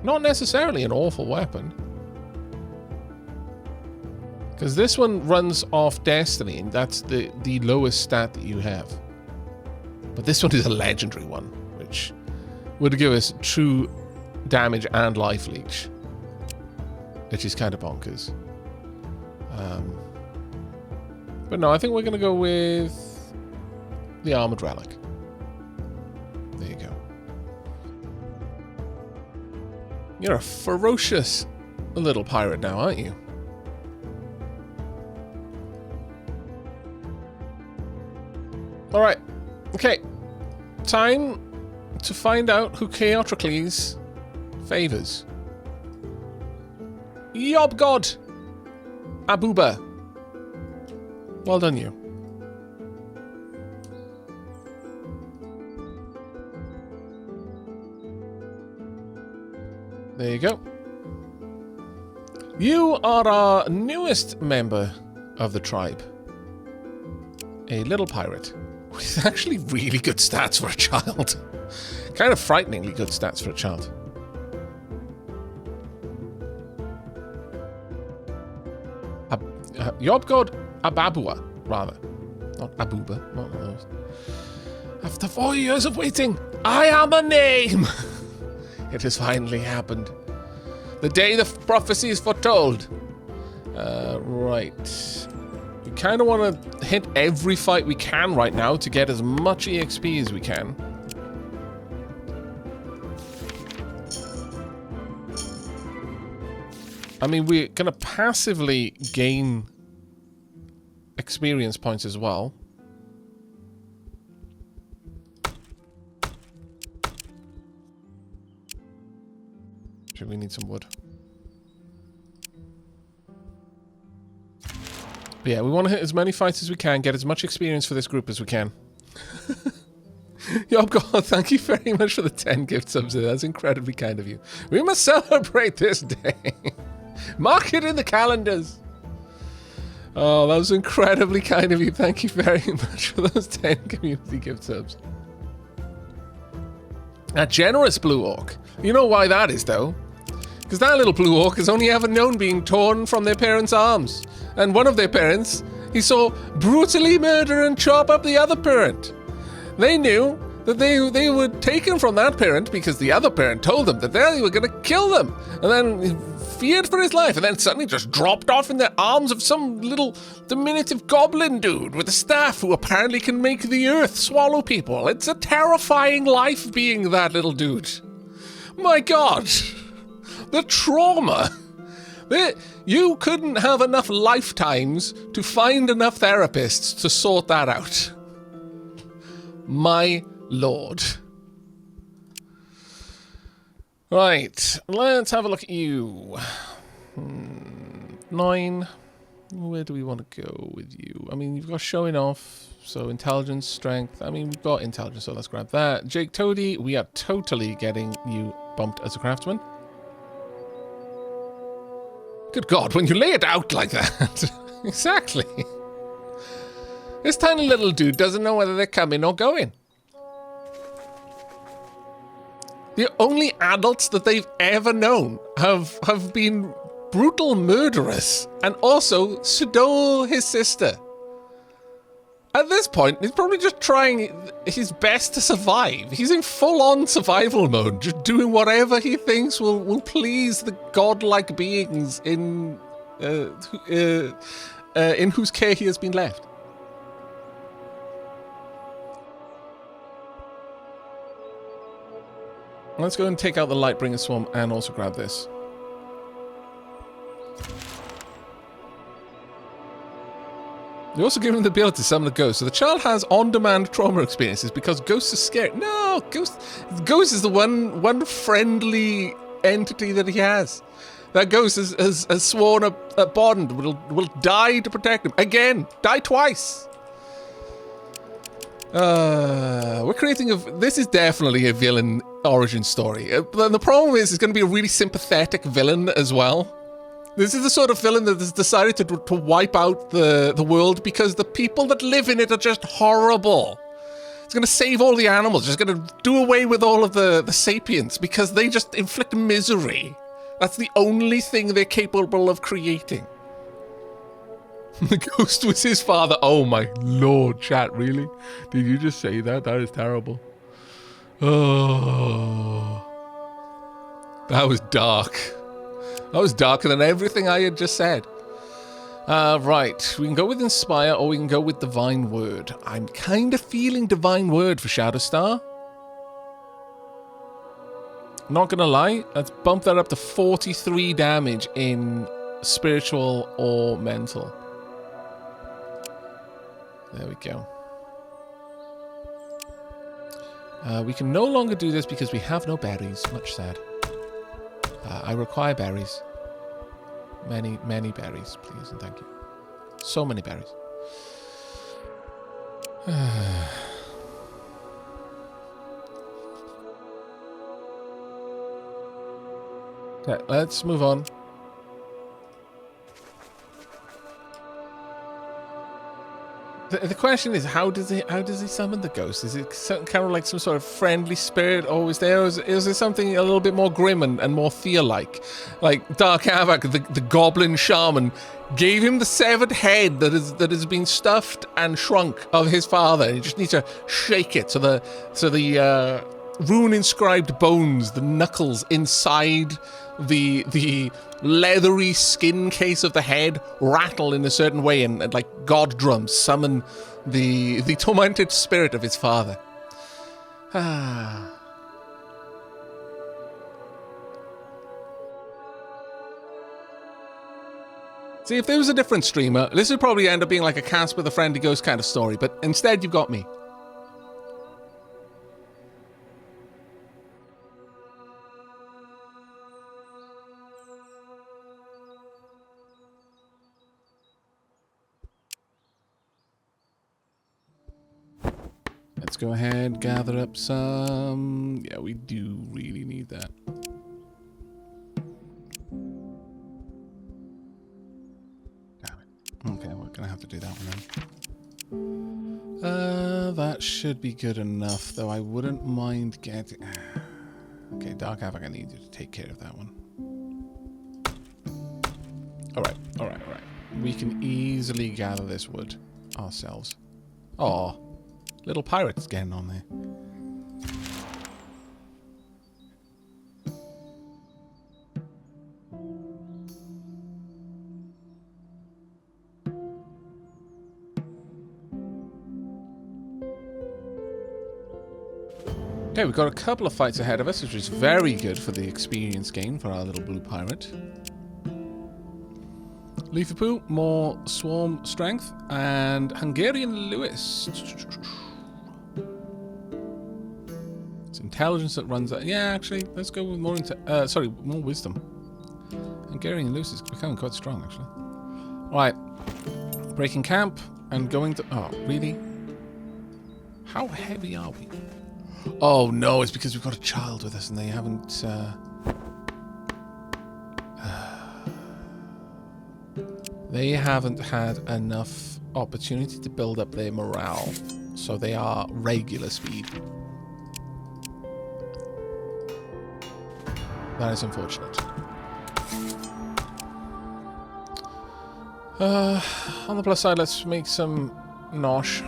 Not necessarily an awful weapon. Because this one runs off Destiny, and that's the lowest stat that you have. But this one is a legendary one, which would give us true damage and life leech. Which is kind of bonkers. But no, I think we're going to go with the Armored Relic. There you go. You're a ferocious little pirate now, aren't you? Alright. Okay. Time to find out who Chaotrocles favors. Yob God! Abuba. Well done, you. There you go. You are our newest member of the tribe. A little pirate. With actually really good stats for a child. Kind of frighteningly good stats for a child. Yobgod Ababua, rather. Not Abuba, not one of those. After 4 years of waiting, I am a name! It has finally happened. The day the prophecy is foretold. Right. We kind of want to hit every fight we can right now to get as much EXP as we can. I mean, we're going to passively gain experience points as well. Should we need some wood? But yeah, we want to hit as many fights as we can, get as much experience for this group as we can. Yo, God, thank you very much for the 10 gift subs. That's incredibly kind of you. We must celebrate this day. Mark it in the calendars. Oh, that was incredibly kind of you. Thank you very much for those 10 community gift subs. A generous blue orc. You know why that is, though? Because that little blue orc has only ever known being torn from their parents' arms. And one of their parents, he saw brutally murder and chop up the other parent. They knew that they were taken from that parent because the other parent told them that they were going to kill them. And then he feared for his life, and then suddenly just dropped off in the arms of some little diminutive goblin dude with a staff who apparently can make the earth swallow people. It's a terrifying life being that little dude. My God. The trauma. You couldn't have enough lifetimes to find enough therapists to sort that out. My Lord. Right, let's have a look at you. 9. Where do we want to go with you? I mean, you've got showing off, so intelligence, strength. I mean, we've got intelligence, so let's grab that. Jake Toady, we are totally getting you bumped as a craftsman. Good God, when you lay it out like that. Exactly. This tiny little dude doesn't know whether they're coming or going. The only adults that they've ever known have been brutal murderers and also stole his sister. At this point, he's probably just trying his best to survive. He's in full-on survival mode, just doing whatever he thinks will please the godlike beings in whose care he has been left. Let's go and take out the Lightbringer Swarm and also grab this. You're also given the ability to summon a ghost. So the child has on-demand trauma experiences because ghosts are scary. No, ghost is the one friendly entity that he has. That ghost has sworn a bond, will die to protect him. Again, die twice. We're creating this is definitely a villain origin story. The problem is it's going to be a really sympathetic villain as well. This is the sort of villain that has decided to wipe out the world because the people that live in it are just horrible. It's going to save all the animals. It's going to do away with all of the sapients because they just inflict misery. That's the only thing they're capable of creating. The ghost was his father. Oh my lord, chat, really? Did you just say that? That is terrible. Oh. That was dark. That was darker than everything I had just said. Right, we can go with Inspire or we can go with Divine Word. I'm kind of feeling Divine Word for Shatterstar. Not gonna lie, let's bump that up to 43 damage in spiritual or mental. There we go. We can no longer do this because we have no berries. Much sad. I require berries. Many, many berries, please and thank you. So many berries. Okay, let's move on. The question is, how does he summon the ghost? Is it kind of like some sort of friendly spirit always there? Or is it something a little bit more grim and more Thea-like? Like Dark Aavak, the goblin shaman, gave him the severed head that has been stuffed and shrunk of his father. You just need to shake it so the rune-inscribed bones, the knuckles inside the leathery skin case of the head rattle in a certain way and like god drums summon the tormented spirit of his father. See, if there was a different streamer, this would probably end up being like a cast with a friendly ghost kind of story, but instead you've got me. Let's go ahead, gather up some... Yeah, we do really need that. Damn it. Okay, we're gonna have to do that one then. That should be good enough, though I wouldn't mind getting... Okay, Dark Aavak, I need you to take care of that one. Alright. We can easily gather this wood ourselves. Aw. Little pirates getting on there. Okay, we've got a couple of fights ahead of us, which is very good for the experience gain for our little blue pirate. Leafy Poo, more swarm strength, and Hungarian Lewis. It's intelligence that runs that. Yeah, actually, let's go with more more wisdom. Hungarian Lewis is becoming quite strong, actually. Right, breaking camp and going to. Oh, really? How heavy are we? Oh no, it's because we've got a child with us and they haven't. They haven't had enough opportunity to build up their morale, so they are regular speed. That is unfortunate. On the plus side, let's make some nosh.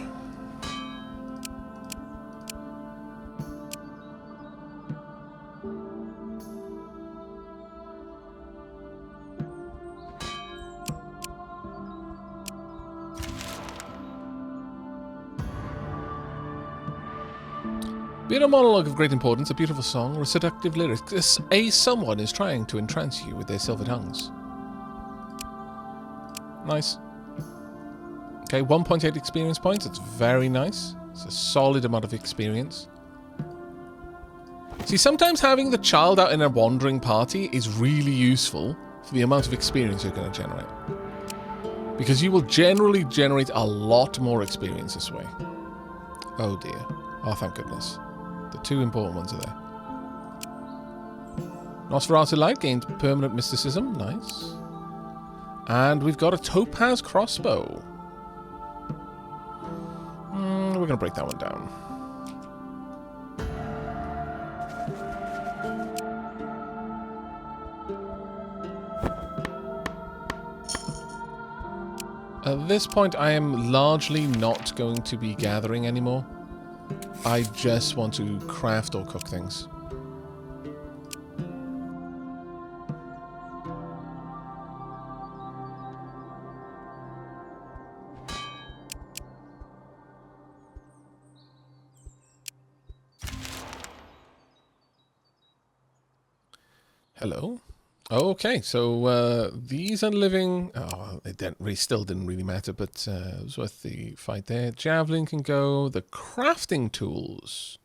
Being a monologue of great importance, a beautiful song, or a seductive lyrics, someone is trying to entrance you with their silver tongues. Nice. Okay, 1.8 experience points. It's very nice. It's a solid amount of experience. See, sometimes having the child out in a wandering party is really useful for the amount of experience you're going to generate. Because you will generally generate a lot more experience this way. Oh dear. Oh, thank goodness. The two important ones are there. Nosferatu Light gained permanent mysticism. Nice. And we've got a topaz crossbow. We're going to break that one down. At this point, I am largely not going to be gathering anymore. I just want to craft or cook things. Hello. Okay, so these are living. Oh, still didn't really matter, but it was worth the fight there. Javelin can go. The crafting tools.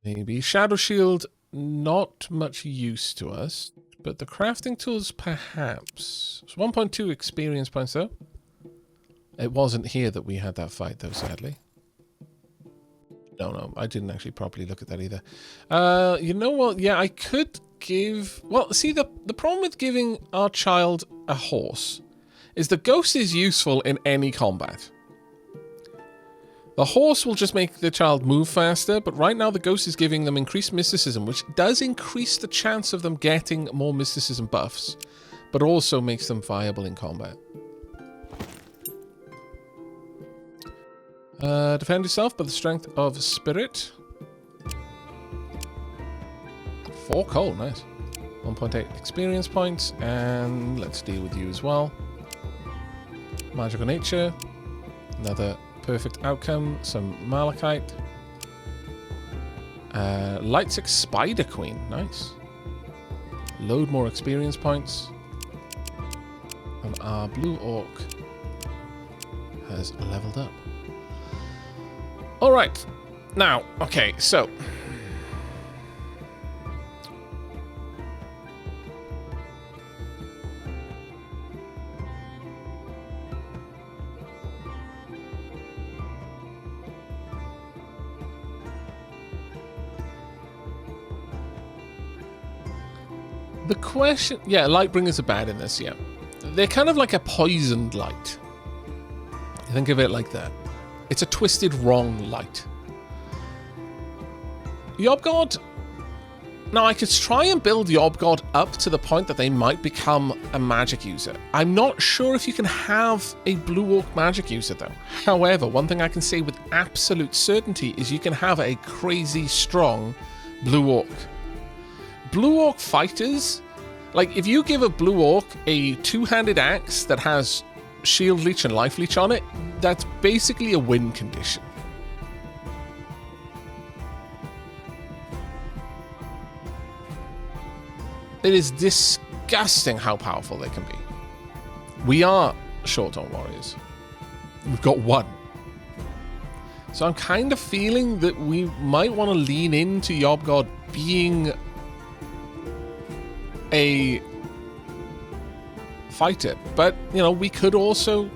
Maybe Shadow Shield, not much use to us, but the crafting tools perhaps. It's 1.2 experience points though. It wasn't here that we had that fight though, sadly. No, I didn't actually properly look at that either. You know what? Yeah, I could give... Well, see, the problem with giving our child a horse is the ghost is useful in any combat. The horse will just make the child move faster, but right now the ghost is giving them increased mysticism, which does increase the chance of them getting more mysticism buffs, but also makes them viable in combat. Defend yourself by the strength of spirit. 4 coal, nice. 1.8 experience points, and let's deal with you as well. Magical nature, another perfect outcome, some malachite. Light 6 spider queen, nice. Load more experience points. And our blue orc has leveled up. Alright, now, okay, so... The question... Yeah, Lightbringers are bad in this, yeah. They're kind of like a poisoned light. Think of it like that. It's a twisted, wrong light. Yobgod... Now, I could try and build Yobgod up to the point that they might become a magic user. I'm not sure if you can have a Blue Orc magic user, though. However, one thing I can say with absolute certainty is you can have a crazy strong Blue Orc. Blue Orc fighters... Like, if you give a Blue Orc a two-handed axe that has Shield Leech and Life Leech on it, that's basically a win condition. It is disgusting how powerful they can be. We are short on warriors. We've got one. So I'm kind of feeling that we might want to lean into Yobgod being a fighter, but you know, we could also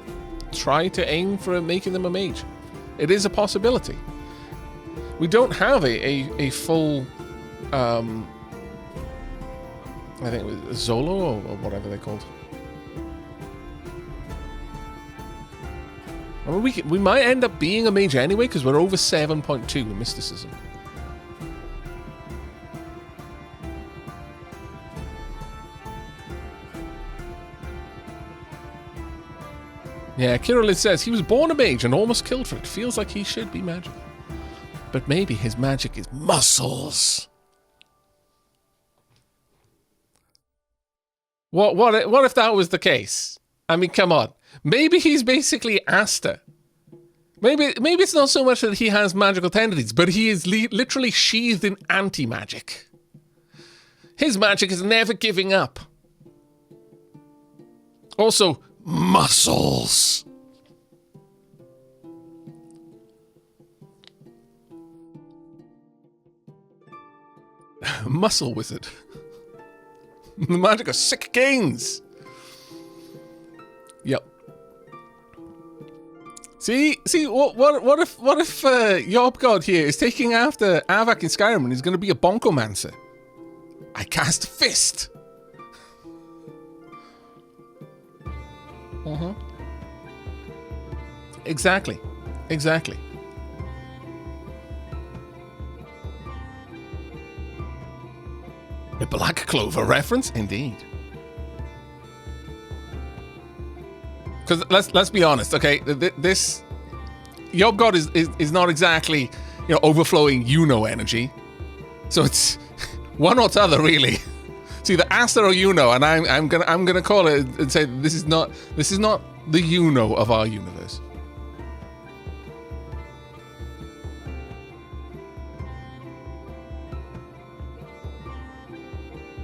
try to aim for making them a mage. It is a possibility. We don't have a full I think it was Zolo or whatever they're called. I mean, we might end up being a mage anyway because we're over 7.2 in mysticism. Yeah, Kirillid says, he was born a mage and almost killed for it. Feels like he should be magical. But maybe his magic is muscles. What if that was the case? I mean, come on. Maybe he's basically Asta. Maybe it's not so much that he has magical tendencies, but he is literally sheathed in anti-magic. His magic is never giving up. Also, muscles. Muscle wizard. The magic of sick gains. Yep. See, what if Yobgod here is taking after Aavak in Skyrim and he's going to be a bonkomancer? I cast fist. Exactly. A Black Clover reference? Indeed. Because let's be honest, okay? This Yob God is not exactly, you know, overflowing energy. So it's one or the other, really. It's either Aster or and I'm gonna call it and say this is not the of our universe.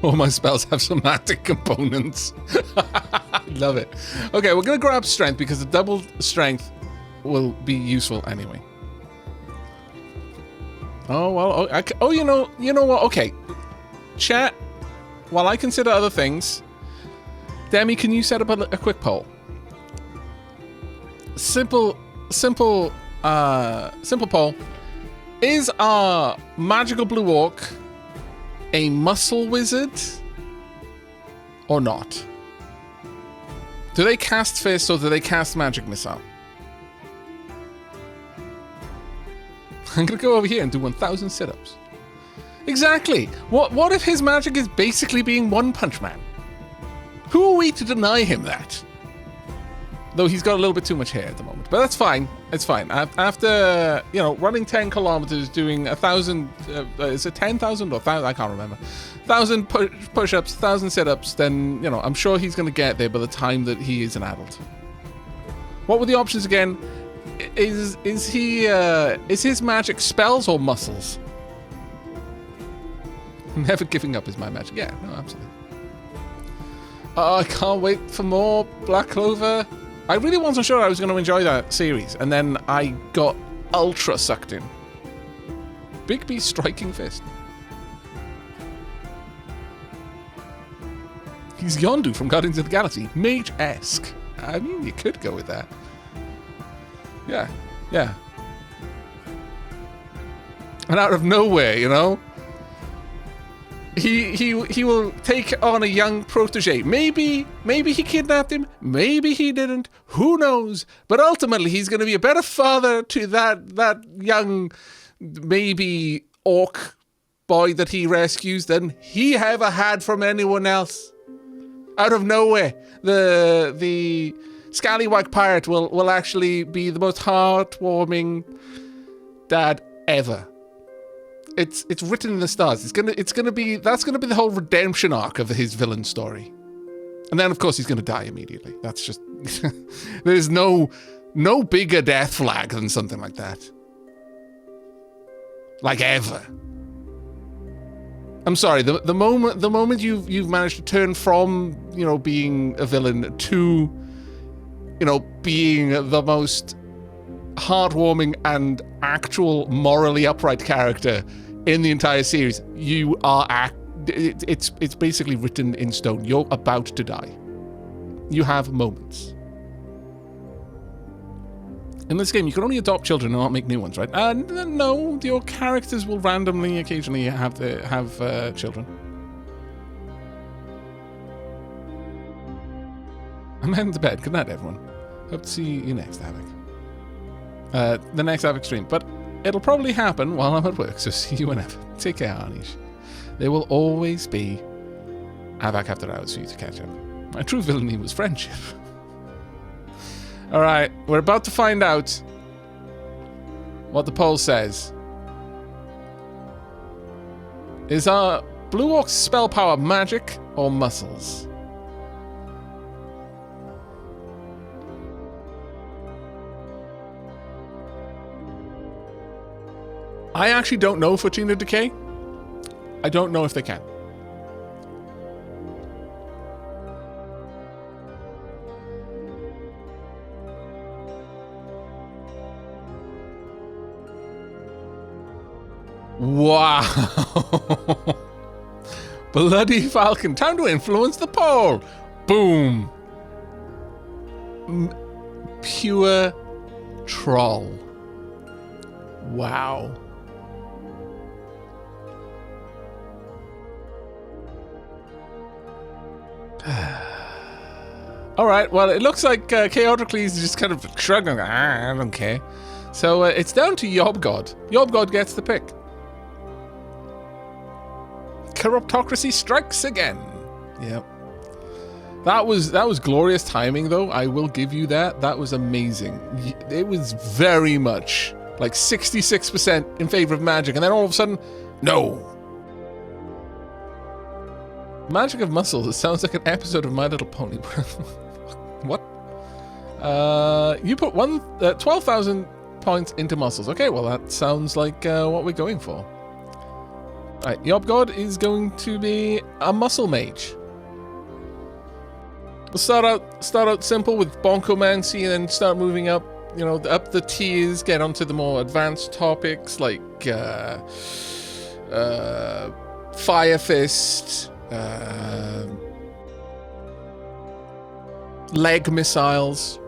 All my spells have somatic components. Love it. Okay, we're gonna grab strength because the double strength will be useful anyway. Oh well. Oh, you know what? Okay, chat. While I consider other things, Demi, can you set up a quick poll? Simple poll. Is our magical blue orc a muscle wizard or not? Do they cast fist or do they cast magic missile? I'm gonna go over here and do 1,000 sit-ups. Exactly. What if his magic is basically being One Punch Man? Who are we to deny him that? Though he's got a little bit too much hair at the moment, but that's fine. It's fine. After running 10 kilometers, doing 1,000, is it 10,000 or 1,000? I can't remember. 1,000 push-ups, 1,000 sit-ups. Then I'm sure he's going to get there by the time that he is an adult. What were the options again? Is his magic spells or muscles? Never giving up is my magic. Yeah, no, absolutely. I can't wait for more Black Clover. I really wasn't sure I was going to enjoy that series, and then I got ultra sucked in. Bigby striking fist. He's Yondu from Guardians of the Galaxy. Mage-esque. I mean, you could go with that. Yeah. And out of nowhere, he will take on a young protege. Maybe he kidnapped him. Maybe he didn't. Who knows? But ultimately, he's going to be a better father to that young, maybe orc boy that he rescues than he ever had from anyone else. Out of nowhere, the scallywag pirate will actually be the most heartwarming dad ever. It's written in the stars. That's gonna be the whole redemption arc of his villain story. And then of course he's gonna die immediately. That's just there's no bigger death flag than something like that. Like ever. I'm sorry, the moment you've managed to turn from, being a villain to, being the most heartwarming and actual morally upright character in the entire series, you are it's basically written in stone. You're about to die. You have moments. In this game, you can only adopt children and not make new ones, right? No, your characters will randomly, occasionally have children. I'm heading to bed. Good night, everyone. Hope to see you next, Aavak. The next Aavak stream, but it'll probably happen while I'm at work, so see you whenever. Take care, Anish. There will always be Aavak after hours for you to catch up. My true villainy was friendship. Alright, we're about to find out what the poll says. Is our Blue Orc's spell power magic or muscles? I actually don't know for Tina Decay. I don't know if they can. Wow. Bloody Falcon. Time to influence the poll. Boom. Pure troll. Wow. Alright, well, it looks like Chaoticles is just kind of shrugging. I don't care. So it's down to Yob God. Yob God gets the pick. Corruptocracy strikes again. Yep. That was glorious timing, though. I will give you that. That was amazing. It was very much like 66% in favor of magic, and then all of a sudden, no. Magic of muscles. It sounds like an episode of My Little Pony. What? You put 12,000 points into muscles. Okay, well that sounds like what we're going for. Right, Yobgod is going to be a muscle mage. We'll start out simple with bonkomancy, and then start moving up, you know, up the tiers, get onto the more advanced topics like Fire Fist, leg missiles,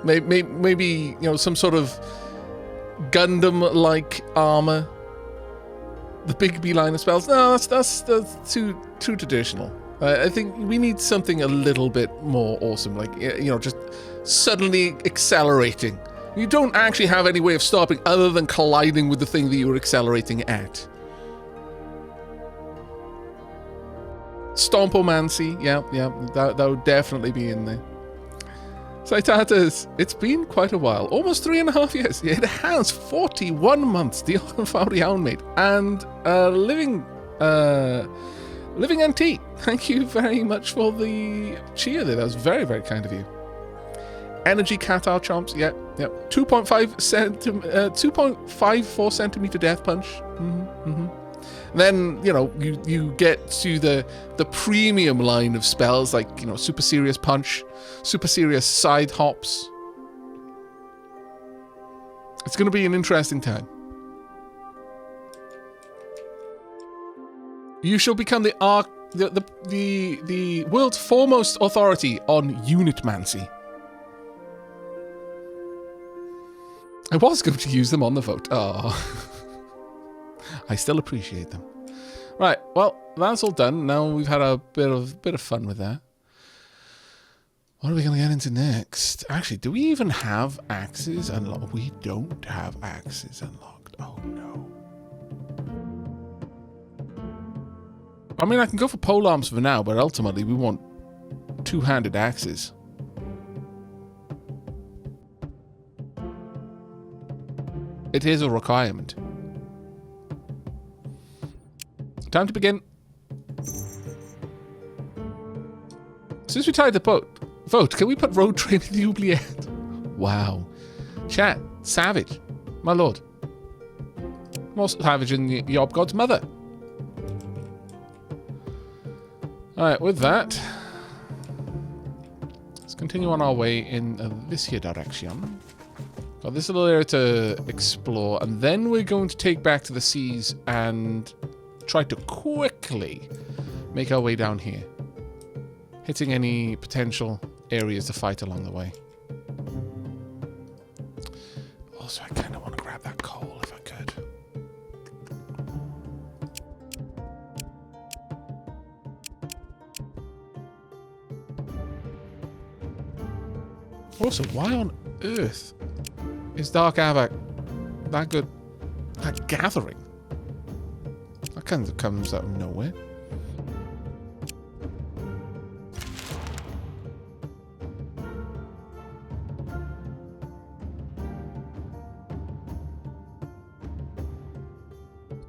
maybe you know, some sort of Gundam-like armor. The big beeline of spells. No, that's too traditional. I think we need something a little bit more awesome, like, you know, just suddenly accelerating. You don't actually have any way of stopping other than colliding with the thing that you were accelerating at. Stompomancy, yeah, that would definitely be in there. Saitatas, it's been quite a while, almost 3.5 years. It has 41 months, the Alphauri Houndmaid, and Living NT. Thank you very much for the cheer there. That was very, very kind of you. Energy Qatar chomps, yep. 2.54 centimeter death punch. Then, you know, you get to the premium line of spells like, you know, super serious punch, super serious side hops. It's going to be an interesting time. You shall become the world's foremost authority on unitmancy. I was going to use them on the vote. Oh. I still appreciate them. Right, well, that's all done. Now we've had a bit of fun with that. What are we going to get into next? Actually, do we even have axes unlocked? We don't have axes unlocked. Oh, no. I mean, I can go for polearms for now, but ultimately we want two-handed axes. It is a requirement. Time to begin. Since we tied the vote, can we put road train in the oubliette? Wow. Chat, savage. My lord. More savage than Yobgod's mother. Alright, with that, let's continue on our way in this here direction. Got this little area to explore, and then we're going to take back to the seas and try to quickly make our way down here, hitting any potential areas to fight along the way. Also, I kind of want to grab that coal if I could. Also, why on earth is Dark Aavak that good at gathering? That kind of comes out of nowhere.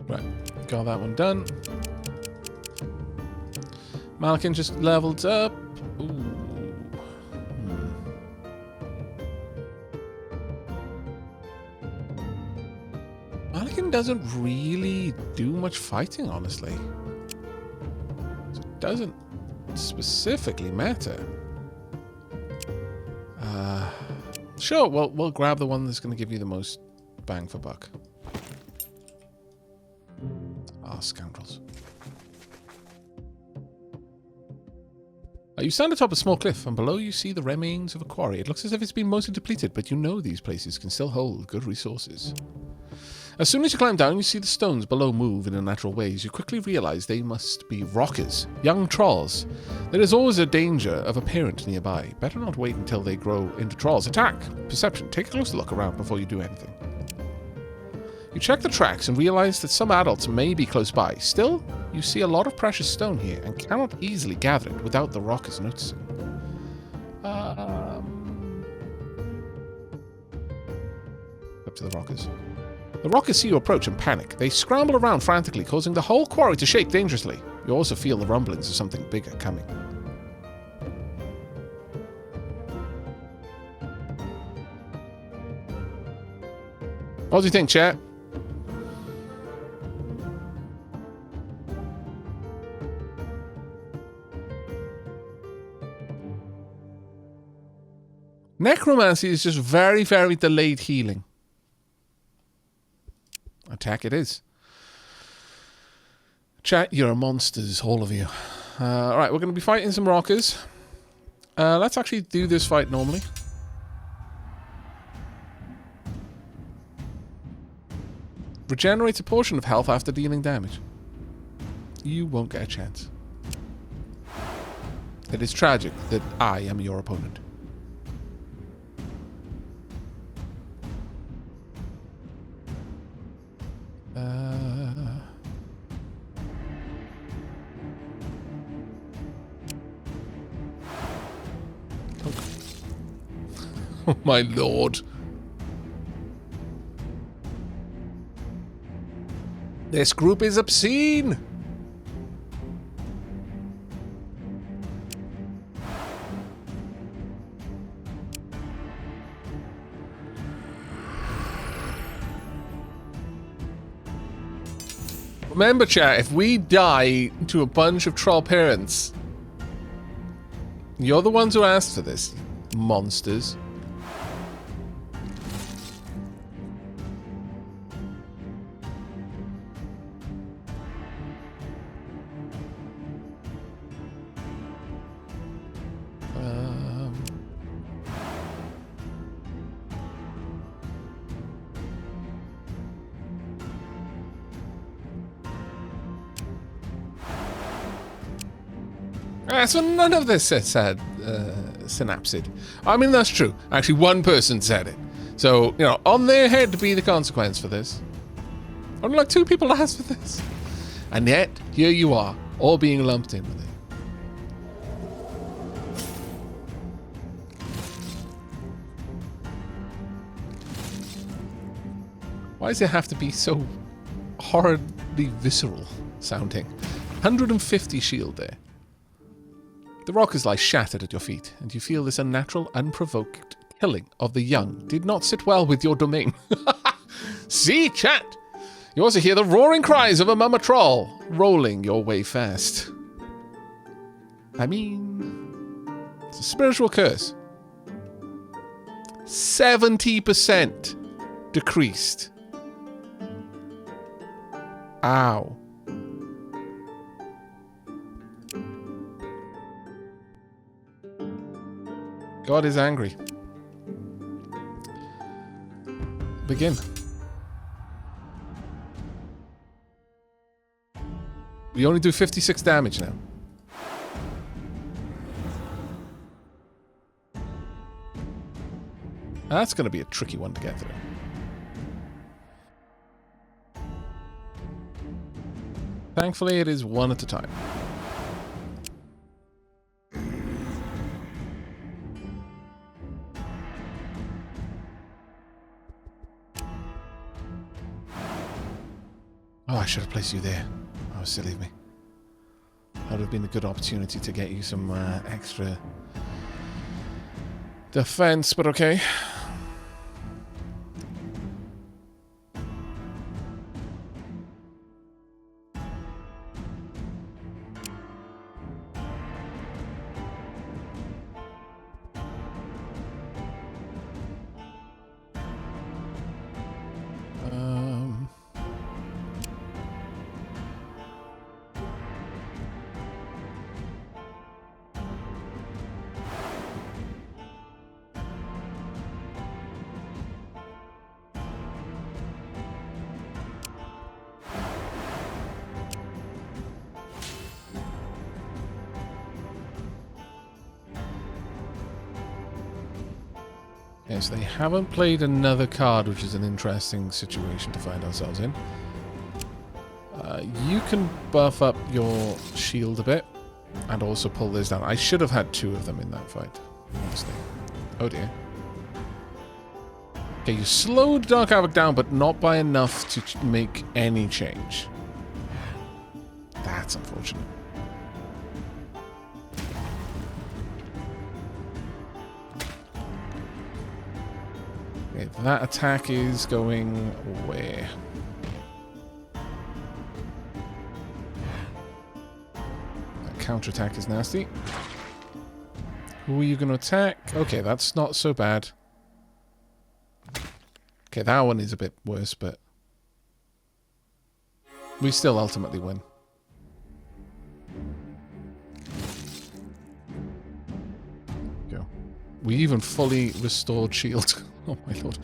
Right, got that one done. Malkin just leveled up. Ooh. Malkin doesn't really do much fighting, honestly. So it doesn't specifically matter. Sure, we'll grab the one that's going to give you the most bang for buck. Ah, scoundrels. You stand atop a small cliff, and below you see the remains of a quarry. It looks as if it's been mostly depleted, but you know these places can still hold good resources. As soon as you climb down, you see the stones below move in unnatural ways. You quickly realize they must be rockers, young trolls. There is always a danger of a parent nearby. Better not wait until they grow into trolls. Attack! Perception. Take a closer look around before you do anything. You check the tracks and realize that some adults may be close by. Still, you see a lot of precious stone here and cannot easily gather it without the rockers noticing. to the rockers. The rockers see you approach and panic. They scramble around frantically, causing the whole quarry to shake dangerously. You also feel the rumblings of something bigger coming. What do you think, chat? Necromancy is just very, very delayed healing. Attack it is. Chat, you're monsters, all of you. Alright, we're going to be fighting some rockers. Let's actually do this fight normally. Regenerates a portion of health after dealing damage. You won't get a chance. It is tragic that I am your opponent. Oh my lord. This group is obscene. Remember, chat, if we die to a bunch of troll parents, you're the ones who asked for this, monsters. So none of this said synapsid. I mean, that's true. Actually, one person said it. So, you know, on their head to be the consequence for this. Only like 2 people asked for this. And yet, here you are, all being lumped in with it. Why does it have to be so horribly visceral sounding? 150 shield there. The rockers lie shattered at your feet, and you feel this unnatural, unprovoked killing of the young did not sit well with your domain. See, chat! You also hear the roaring cries of a mama troll, rolling your way fast. I mean, it's a spiritual curse. 70% decreased. Ow. God is angry. Begin. We only do 56 damage now. That's going to be a tricky one to get through. Thankfully, it is one at a time. Oh, I should have placed you there. Oh, silly of me. That would have been a good opportunity to get you some extra defense, but okay. Yes, they haven't played another card, which is an interesting situation to find ourselves in. You can buff up your shield a bit, and also pull this down. I should have had 2 of them in that fight, honestly. Oh dear. Okay, you slowed Dark Aavak down, but not by enough to make any change. That's unfortunate. Okay, that attack is going where? That counterattack is nasty. Who are you going to attack? Okay, that's not so bad. Okay, that one is a bit worse, but we still ultimately win. Go. We even fully restored shield. Oh my lord.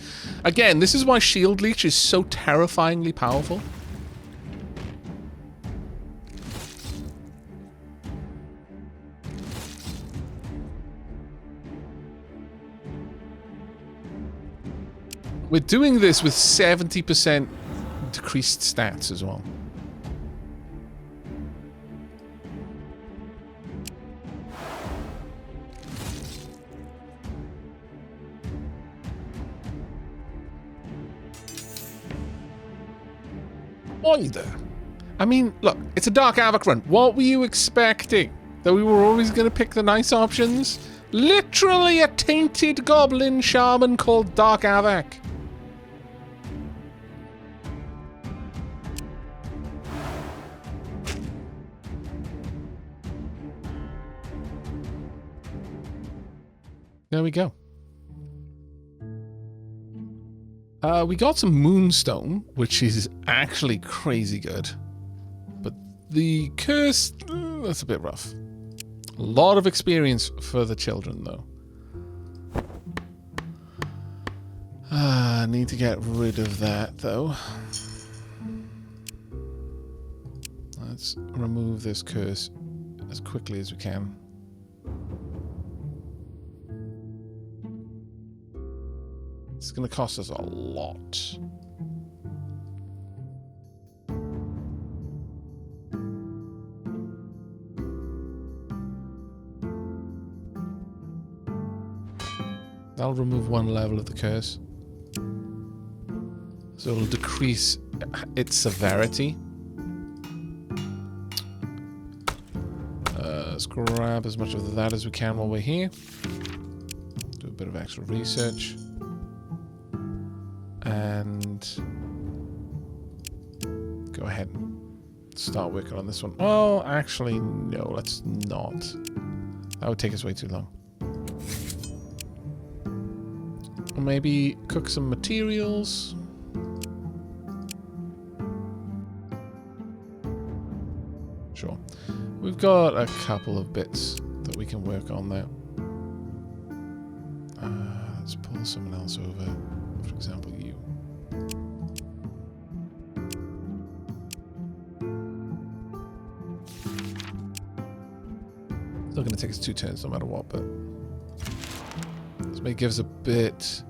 Again, this is why Shield Leech is so terrifyingly powerful. We're doing this with 70% decreased stats as well. Either. I mean, look, it's a Dark Aavak run. What were you expecting? That we were always going to pick the nice options? Literally a tainted goblin shaman called Dark Aavak. There we go. We got some Moonstone, which is actually crazy good. But the curse, that's a bit rough. A lot of experience for the children, though. I need to get rid of that, though. Let's remove this curse as quickly as we can. It's going to cost us a lot. That'll remove one level of the curse. So it'll decrease its severity. Let's grab as much of that as we can while we're here. Do a bit of extra research. And go ahead and start working on this one. Well, actually, no, let's not. That would take us way too long. Maybe cook some materials. Sure. We've got a couple of bits that we can work on there. Let's pull someone else over. For example, you. Still going to take us 2 turns no matter what, but this may give us a bit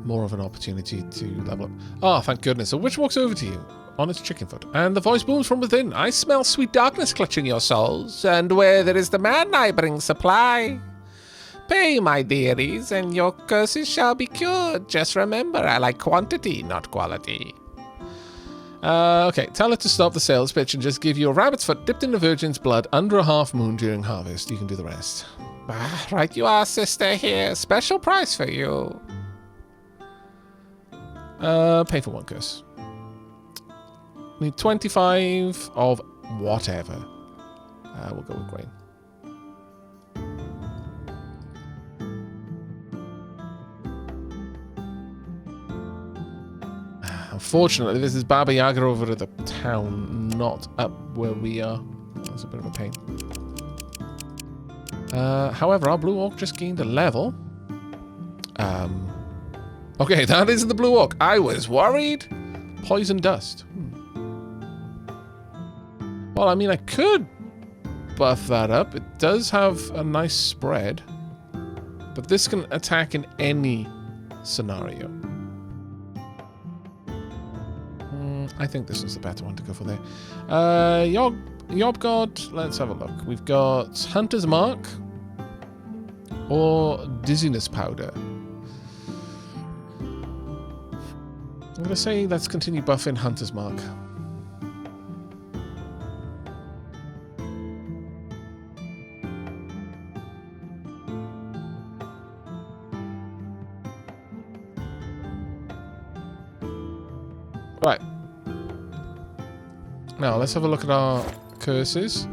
more of an opportunity to level up. Oh, thank goodness. A witch walks over to you on its chicken foot, and the voice booms from within. I smell sweet darkness clutching your souls, and where there is demand, I bring supply. Pay, my dearies, and your curses shall be cured. Just remember, I like quantity, not quality. Okay, tell it to stop the sales pitch and just give you a rabbit's foot dipped in the virgin's blood under a half moon during harvest. You can do the rest. Ah, right you are, sister, here. Special price for you. Pay for 1 curse. Need 25 of whatever. We'll go with grain. Unfortunately, this is Baba Yaga over at the town, not up where we are. That's a bit of a pain. However, our blue orc just gained a level. Okay, that isn't the blue orc. I was worried. Poison dust. Well, I mean, I could buff that up. It does have a nice spread. But this can attack in any scenario. I think this is the better one to go for there. Yobgod, let's have a look. We've got Hunter's Mark or Dizziness Powder. I'm going to say let's continue buffing Hunter's Mark. Right. Now, let's have a look at our curses.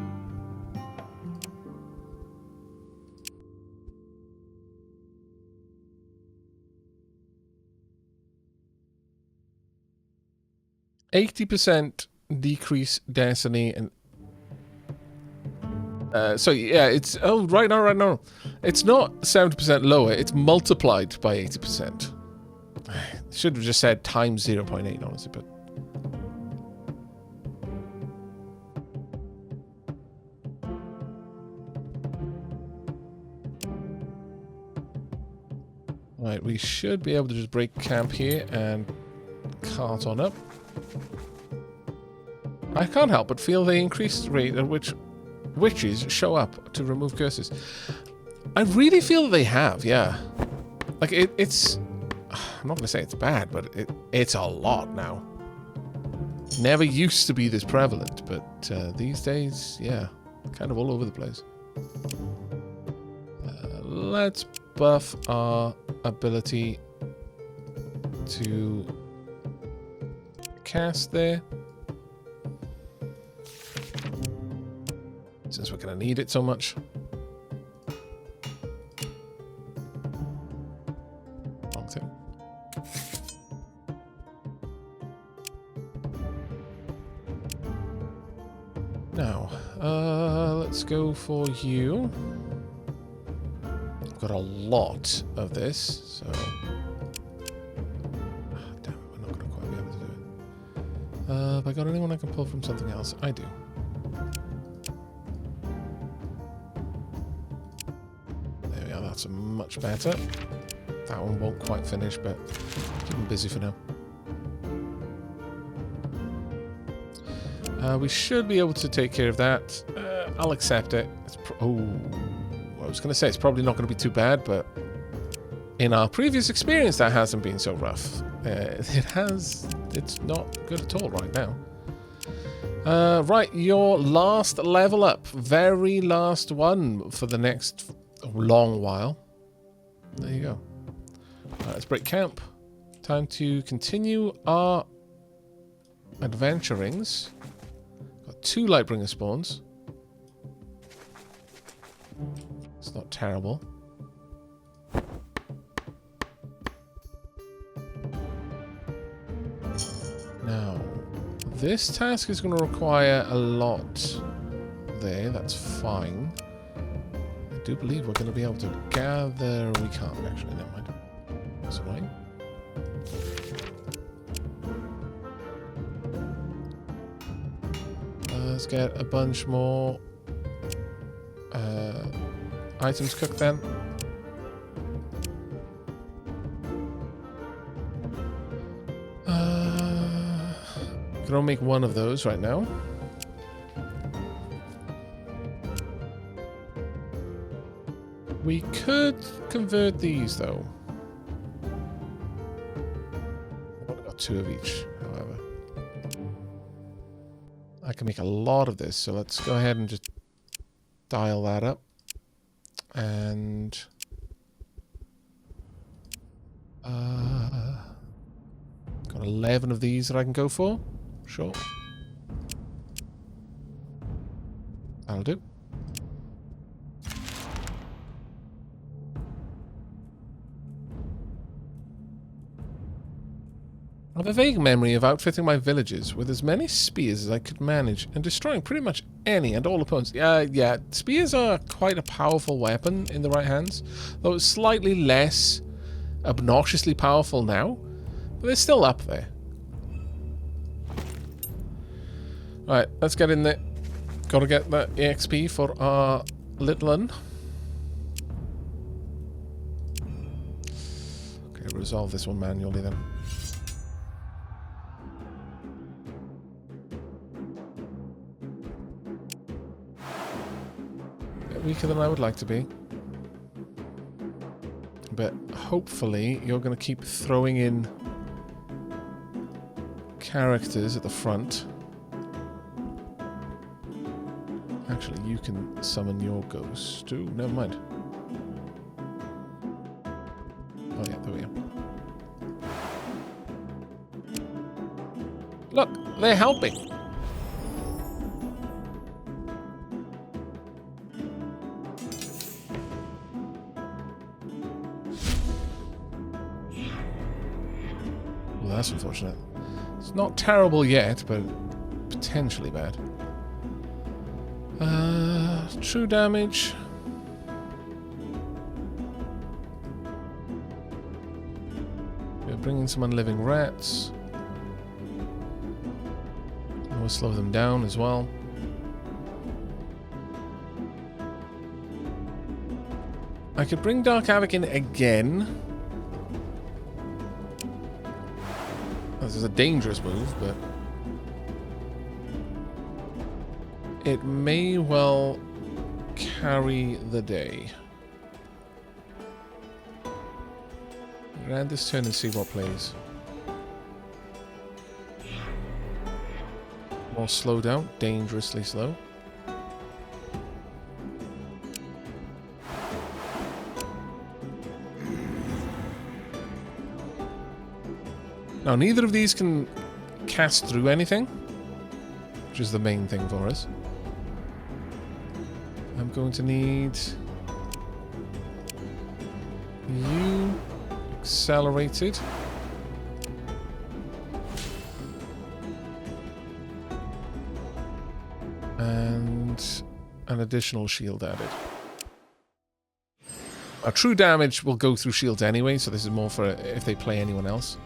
%decrease destiny and so yeah, it's right now. It's not 70% lower, it's multiplied by 80%. Should have just said times 0.8, honestly, but right, we should be able to just break camp here and cart on up. I can't help but feel the increased rate at which witches show up to remove curses. I really feel they have, yeah. Like, it's... I'm not going to say it's bad, but it's a lot now. Never used to be this prevalent, but these days, yeah, kind of all over the place. Let's buff our ability to cast there. Since we're going to need it so much. Wrong thing. Now, let's go for you. I've got a lot of this, so... damn it, we're not going to quite be able to do it. Have I got anyone I can pull from something else? I do. That's much better. That one won't quite finish, but keep him busy for now. We should be able to take care of that. I'll accept it. I was going to say it's probably not going to be too bad, but in our previous experience, that hasn't been so rough. It's not good at all right now. Right, your last level up. Very last one for the next... a long while. There you go. Let's break camp. Time to continue our adventurings. Got 2 Lightbringer spawns. It's not terrible. Now, this task is going to require a lot there. That's fine. I do believe we're going to be able to gather... We can't, actually. Never mind. That's annoying. Let's get a bunch more items cooked then. Can only make one of those right now. We could convert these, though. I've only got 2 of each, however. I can make a lot of this, so let's go ahead and just dial that up. And... got 11 of these that I can go for. Sure. That'll do. I have a vague memory of outfitting my villagers with as many spears as I could manage and destroying pretty much any and all opponents. Yeah, spears are quite a powerful weapon in the right hands, though it's slightly less obnoxiously powerful now, but they're still up there. Alright, let's get in there. Gotta get that EXP for our little one. Okay, resolve this one manually then. Weaker than I would like to be, but hopefully you're going to keep throwing in characters at the front. Actually, you can summon your ghost. Ooh, never mind. Oh yeah, there we are. Look, they're helping. Well, that's unfortunate. It's not terrible yet, but potentially bad. True damage. We're bringing some unliving rats. We'll slow them down as well. I could bring Dark Aavak in again. This is a dangerous move, but it may well carry the day. I'll end this turn and see what plays. More slow down, dangerously slow. Now, neither of these can cast through anything, which is the main thing for us. I'm going to need you accelerated. And an additional shield added. Our true damage will go through shields anyway, so this is more for if they play anyone else.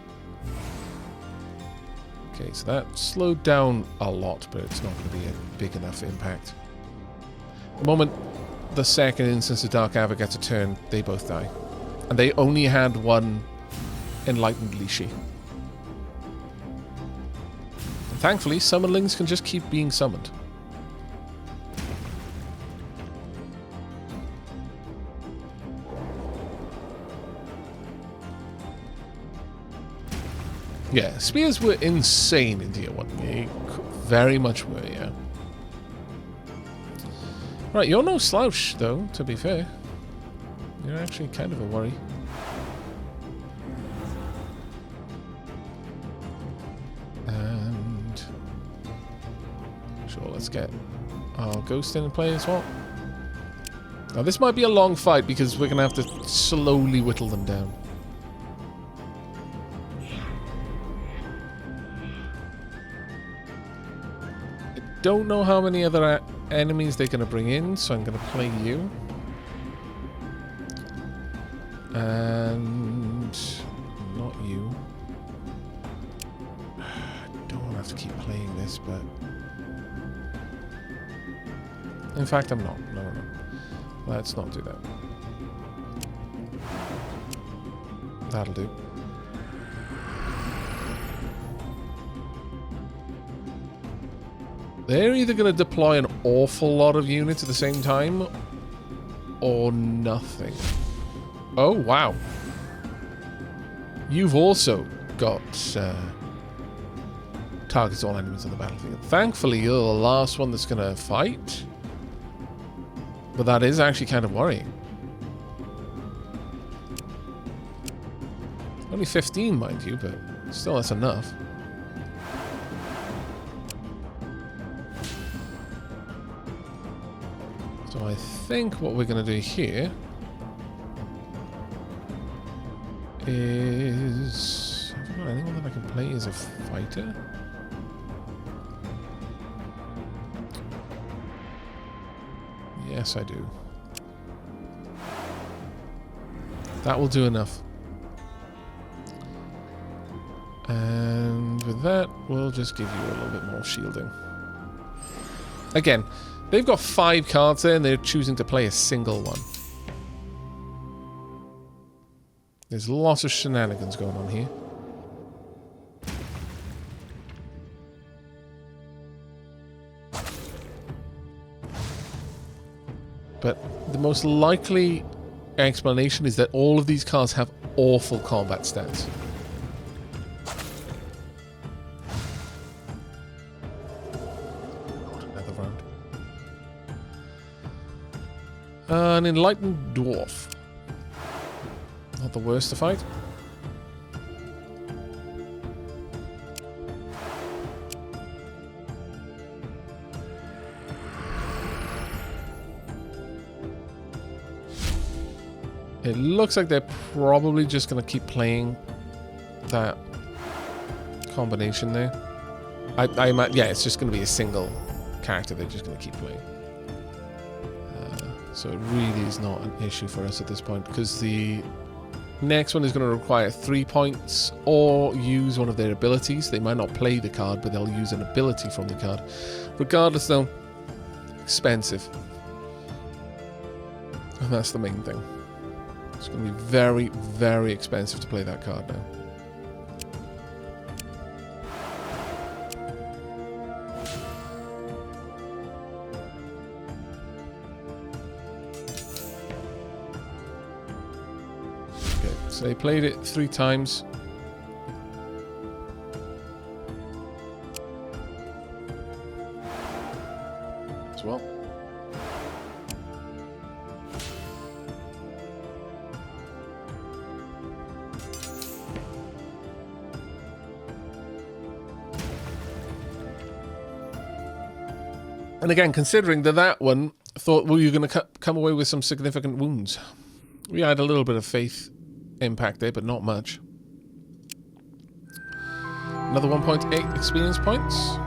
Okay, so that slowed down a lot, but it's not going to be a big enough impact. The moment the second instance of Dark Aavak gets a turn, they both die. And they only had one enlightened Lishi. And thankfully, summonlings can just keep being summoned. Yeah, spears were insane in Tier 1. They very much were, yeah. Right, you're no slouch, though, to be fair. You're actually kind of a worry. And... sure, let's get our ghost in and play as well. Now, this might be a long fight because we're going to have to slowly whittle them down. Don't know how many other enemies they're going to bring in, so I'm going to play you. And not you. I don't want to have to keep playing this, but... in fact, I'm not. No. Let's not do that. That'll do. They're either going to deploy an awful lot of units at the same time, or nothing. Oh, wow. You've also got targets all enemies on the battlefield. Thankfully, you're the last one that's going to fight. But that is actually kind of worrying. Only 15, mind you, but still that's enough. So I think what we're going to do here is... have I got anyone that I can play as a fighter? Yes, I do. That will do enough. And with that, we'll just give you a little bit more shielding. Again, they've got 5 cards there, and they're choosing to play a single one. There's lots of shenanigans going on here. But the most likely explanation is that all of these cards have awful combat stats. An enlightened dwarf. Not the worst to fight. It looks like they're probably just going to keep playing that combination there. Yeah, it's just going to be a single character they're just going to keep playing. So it really is not an issue for us at this point, because the next one is going to require 3 points or use one of their abilities. They might not play the card, but they'll use an ability from the card. Regardless, though, expensive. And that's the main thing. It's going to be very, very expensive to play that card now. So they played it 3 times. As well. And again, considering that one thought, well, you're going to come away with some significant wounds. We had a little bit of faith impact there, but not much. Another 1.8 experience points.